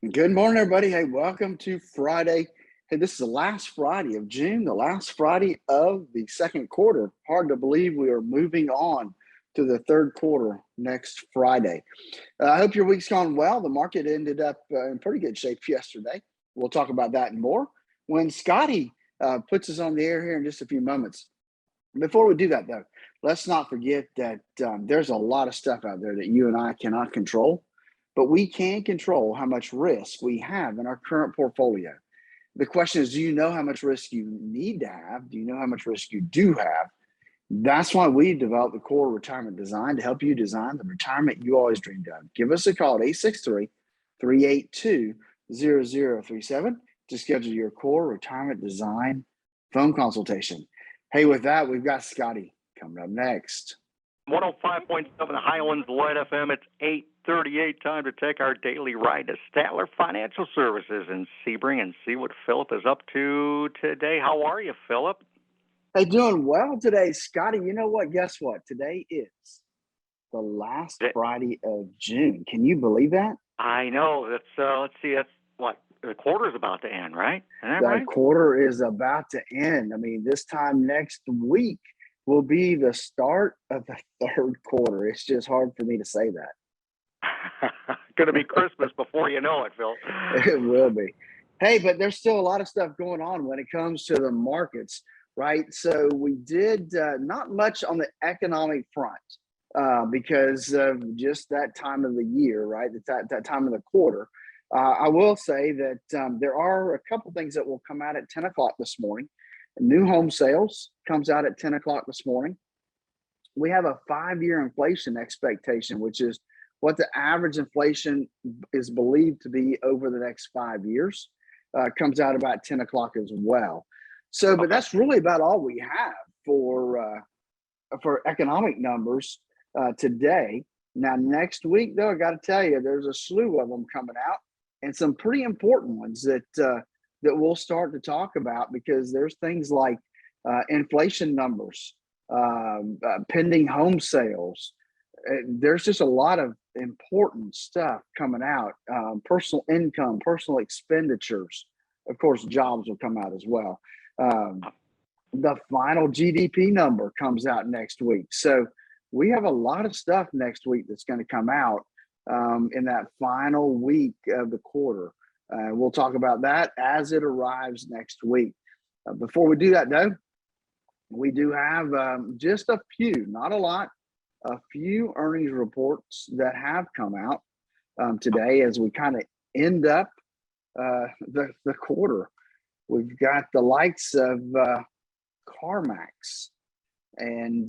Good morning, everybody. Hey, welcome to Friday. Hey, this is the last Friday of June, the last Friday of the second quarter. Hard to believe we are moving on to the third quarter next Friday. I hope your week's gone well. The market ended up in pretty good shape yesterday. We'll talk about that and more when Scotty puts us on the air here in just a few moments. Before we do that, though, let's not forget that there's a lot of stuff out there that you and I cannot control, but we can control how much risk we have in our current portfolio. The question is, do you know how much risk you need to have? Do you know how much risk you do have? That's why we developed the core retirement design to help you design the retirement you always dreamed of. Give us a call at 863-382-0037 to schedule your core retirement design phone consultation. Hey, with that, we've got Scotty coming up next. 105.7 Highlands Light FM. It's 8:38. Time to take our daily ride to Statler Financial Services in Sebring and see what Phillip is up to today. How are you, Phillip? Hey, doing well today, Scotty. You know what? Guess what? Today is the last Friday of June. Can you believe that? I know. That's let's see. That's what the quarter's about to end, right? Isn't that right? The quarter is about to end. I mean, this time next week will be the start of the third quarter. It's just hard for me to say that. Going to be Christmas before you know it, Phil. It will be. Hey, but there's still a lot of stuff going on when it comes to the markets, right? So we did not much on the economic front because of just that time of the year, right? That time of the quarter. I will say that there are a couple things that will come out at 10 o'clock this morning. New home sales comes out at 10 o'clock this morning. We have a 5-year inflation expectation, which is what the average inflation is believed to be over the next 5 years. Comes out about 10 o'clock as well. So, but that's really about all we have for economic numbers today. Now, next week, though, I got to tell you, there's a slew of them coming out, and some pretty important ones that we'll start to talk about, because there's things like inflation numbers, pending home sales. There's just a lot of important stuff coming out. Personal income, personal expenditures, of course, jobs will come out as well. The final GDP number comes out next week. So we have a lot of stuff next week that's going to come out in that final week of the quarter. We'll talk about that as it arrives next week. Before we do that, though, we do have just a few, not a lot, a few earnings reports that have come out today as we kind of end up the quarter. We've got the likes of CarMax, and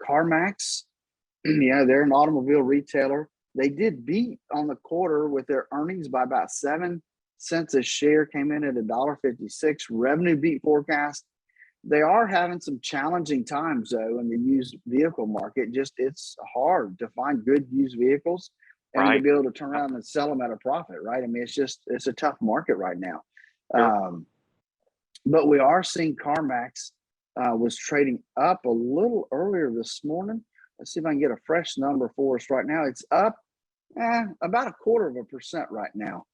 CarMax, they're an automobile retailer. They did beat on the quarter with their earnings by about 7 cents a share, came in at $1.56. Revenue beat forecast. They are having some challenging times, though, in the used vehicle market. It's hard to find good used vehicles and to be able to turn around and sell them at a profit, right? I mean, it's a tough market right now. Sure. But we are seeing CarMax was trading up a little earlier this morning. Let's see if I can get a fresh number for us right now. It's up about 0.25% right now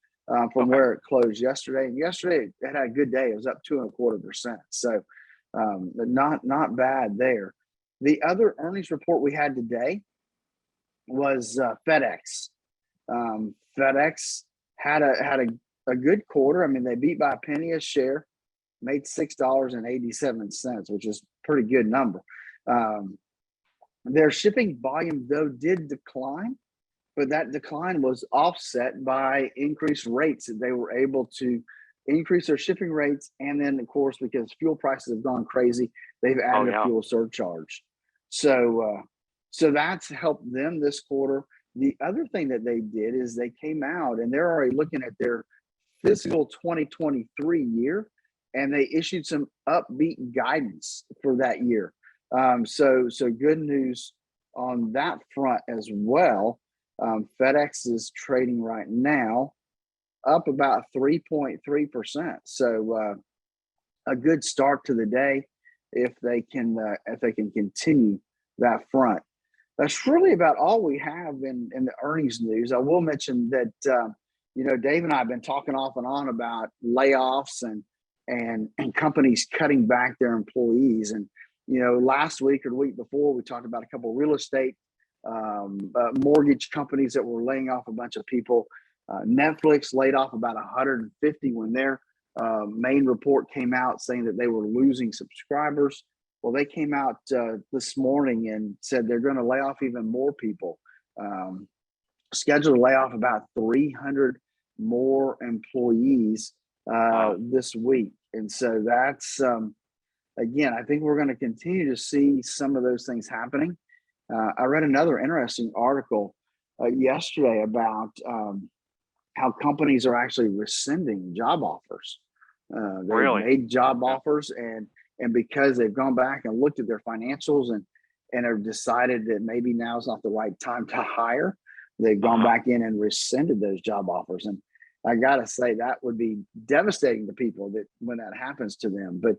from where it closed yesterday. And yesterday it had a good day. It was up 2.25%. So not bad there. The other earnings report we had today was FedEx. FedEx had a good quarter. I mean, they beat by a penny a share, made $6.87, which is a pretty good number. Their shipping volume, though, did decline, but that decline was offset by increased rates. They were able to increase their shipping rates, and then, of course, because fuel prices have gone crazy, they've added a fuel surcharge. So that's helped them this quarter. The other thing that they did is they came out, and they're already looking at their fiscal 2023 year, and they issued some upbeat guidance for that year. So good news on that front as well. FedEx is trading right now up about 3.3%. So a good start to the day if they can continue that front. That's really about all we have in the earnings news. I will mention that Dave and I have been talking off and on about layoffs and companies cutting back their employees. And last week or the week before, we talked about a couple of real estate mortgage companies that were laying off a bunch of people. Netflix laid off about 150 when their main report came out saying that they were losing subscribers. Well, they came out this morning and said they're going to lay off even more people. Scheduled to lay off about 300 more employees this week. And so that's, again, I think we're going to continue to see some of those things happening. I read another interesting article yesterday about how companies are actually rescinding job offers. They've Really? made job offers, and because they've gone back and looked at their financials and have decided that maybe now is not the right time to hire, they've gone back in and rescinded those job offers. And I gotta say that would be devastating to people that when that happens to them. But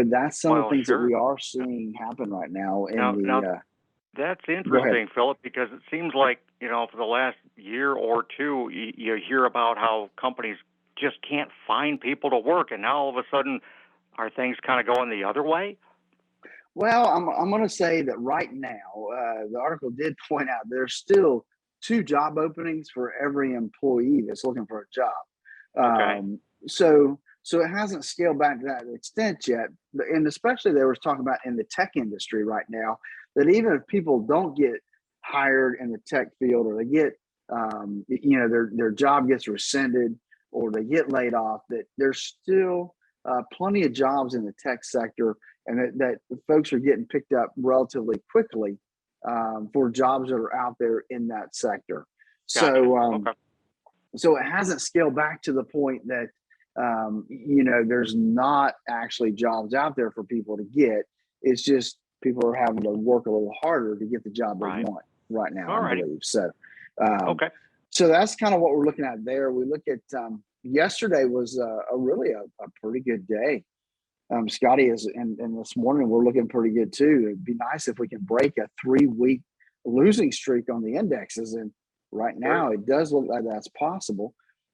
that's some of the things that we are seeing happen right now. That's interesting, Philip, because it seems like, for the last year or two, you hear about how companies just can't find people to work. And now all of a sudden, are things kind of going the other way? Well, I'm going to say that right now, the article did point out there's still 2 job openings for every employee that's looking for a job. Okay. So it hasn't scaled back to that extent yet. And especially they were talking about in the tech industry right now, that even if people don't get hired in the tech field, or they get, their job gets rescinded, or they get laid off, that there's still plenty of jobs in the tech sector, and that folks are getting picked up relatively quickly for jobs that are out there in that sector. Gotcha. So it hasn't scaled back to the point that there's not actually jobs out there for people to get. It's just people are having to work a little harder to get the job they want right now, I believe. So, so that's kind of what we're looking at there. We look at yesterday was really a pretty good day. Scotty and this morning we're looking pretty good too. It'd be nice if we can break a 3-week losing streak on the indexes, and right now it does look like that's possible.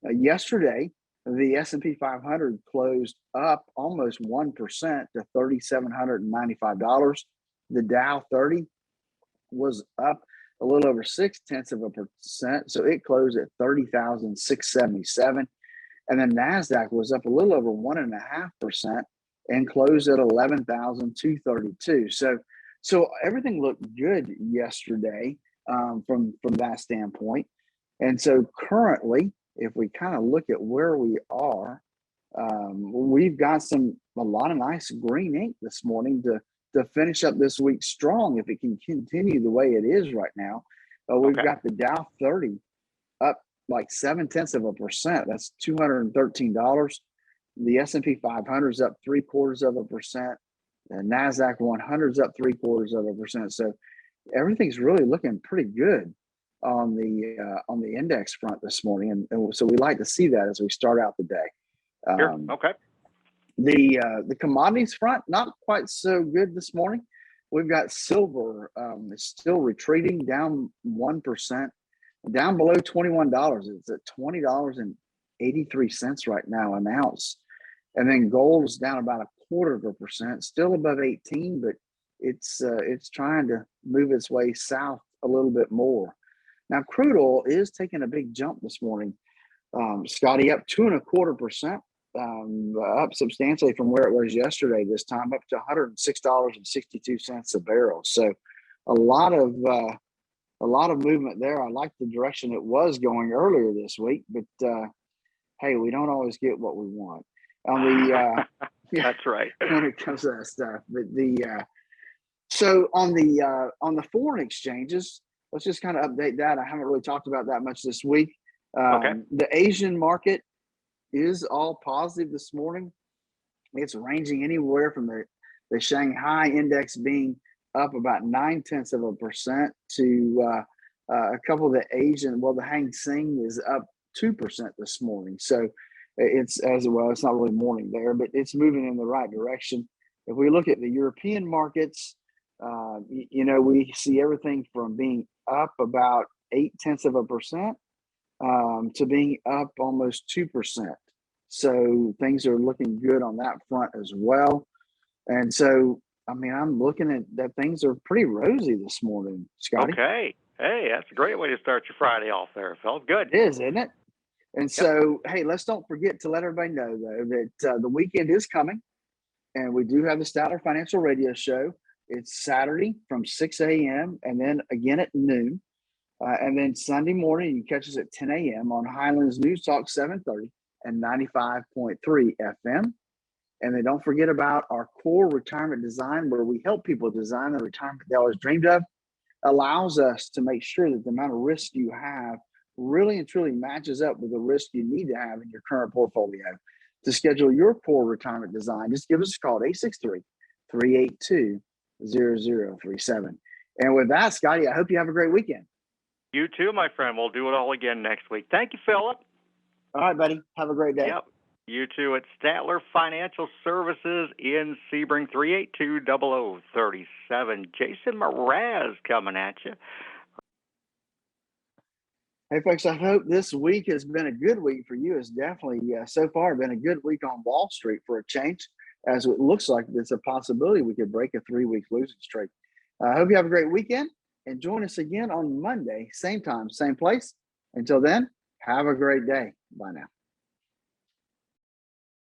Yesterday, the S&P 500 closed up almost 1% to $3,795. The Dow 30 was up a little over 0.6%, so it closed at 30,677. And then NASDAQ was up a little over 1.5% and closed at 11,232. So everything looked good yesterday from that standpoint. And so currently, if we kind of look at where we are, we've got a lot of nice green ink this morning to finish up this week strong. If it can continue the way it is right now, we've got the Dow 30 up like 0.7%. That's $213. The S&P 500 is up 0.75%. The NASDAQ 100 is up 0.75%. So everything's really looking pretty good on the index front this morning, and so we like to see that as we start out the day. The commodities front, not quite so good this morning. We've got silver is still retreating, down 1%, down below $21. It's at $20.83 right now an ounce. And then gold is down about 0.25%, still above 18, but it's trying to move its way south a little bit more. Now, crude oil is taking a big jump this morning. Scotty, up 2.25%, up substantially from where it was yesterday. This time up to $106.62 a barrel. So a lot of movement there. I like the direction it was going earlier this week, but hey, we don't always get what we want. On the that's right. When it comes to that stuff, but so on the foreign exchanges, let's just kind of update that. I haven't really talked about that much this week. The Asian market is all positive this morning. It's ranging anywhere from the Shanghai index being up about 0.9% to a couple of the Asian. Well, the Hang Seng is up 2% this morning. So it's it's not really morning there, but it's moving in the right direction. If we look at the European markets, we see everything from being up about 0.8% to being up almost 2%. So things are looking good on that front as well. And so, I mean, I'm looking at that things are pretty rosy this morning, Scotty. Okay. Hey, that's a great way to start your Friday off there, Phil. Good. It is, isn't it? And so, hey, let's don't forget to let everybody know, though, that the weekend is coming. And we do have the Statler Financial Radio Show. It's Saturday from 6 a.m. and then again at noon. And then Sunday morning, you catch us at 10 a.m. on Highlands News Talk 730 and 95.3 FM. And then don't forget about our core retirement design, where we help people design the retirement they always dreamed of. Allows us to make sure that the amount of risk you have really and truly matches up with the risk you need to have in your current portfolio. To schedule your core retirement design, just give us a call at 863-382-0037. And with that, Scotty, I hope you have a great weekend. You too, my friend. We'll do it all again next week. Thank you, Phillip. All right, buddy. Have a great day. Yep. You too at Statler Financial Services in Sebring, 382-0037. Jason Mraz coming at you. Hey, folks, I hope this week has been a good week for you. It's definitely, so far, been a good week on Wall Street for a change, as it looks like there's a possibility we could break a 3-week losing streak. I hope you have a great weekend, and join us again on Monday, same time, same place. Until then, have a great day. Bye now.